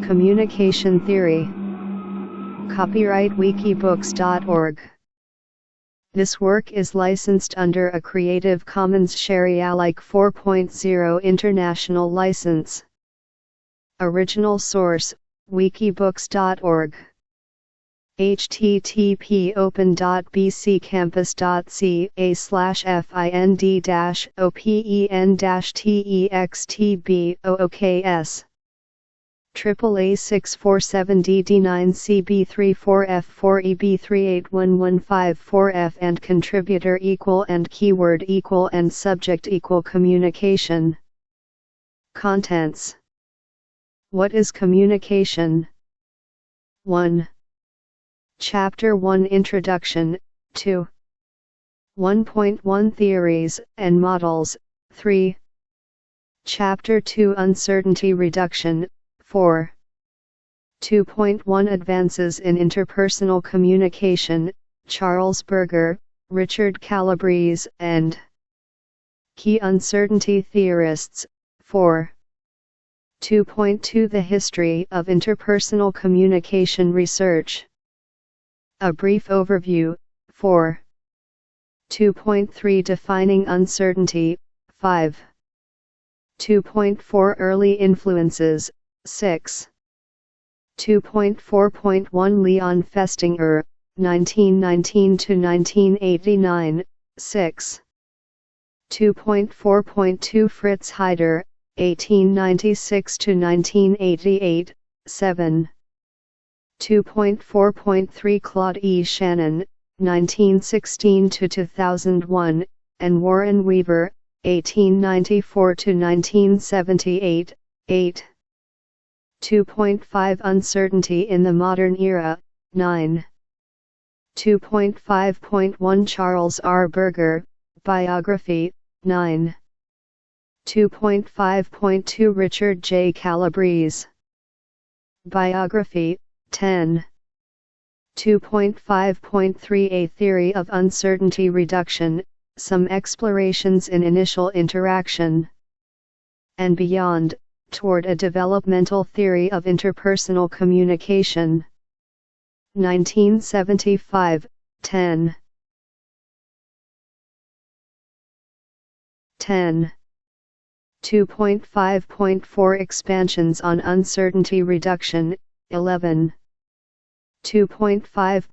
Communication Theory. Copyright wikibooks.org. This work is licensed under a Creative Commons Share-alike 4.0 international license. Original source, wikibooks.org. http://open.bccampus.ca/find-open-textbooks AAA647DD9CB34F4EB38115 and contributor equal and keyword equal and subject equal communication. Contents. What is communication? 1. Chapter 1 Introduction, 2. 1.1 Theories and Models, 3. Chapter 2 Uncertainty Reduction, 4. 2.1 Advances in Interpersonal Communication, Charles Berger, Richard Calabrese, and Key Uncertainty Theorists, 4. 2.2 The History of Interpersonal Communication Research. A Brief Overview, 4. 2.3 Defining Uncertainty, 5. 2.4 Early Influences, 6. 2.4.1 Leon Festinger, 1919–1989, 6. 2.4.2 Fritz Heider, 1896–1988, 7. 2.4.3 Claude E. Shannon, 1916–2001, and Warren Weaver, 1894–1978, 8. 2.5 Uncertainty in the Modern Era, 9. 2.5.1 Charles R. Berger, Biography, 9. 2.5.2 Richard J. Calabrese. Biography, 10. 2.5.3 A Theory of Uncertainty Reduction, Some Explorations in Initial Interaction and Beyond, Toward a Developmental Theory of Interpersonal Communication. 1975, 10. 10. 2.5.4 Expansions on Uncertainty Reduction, 11. 2.5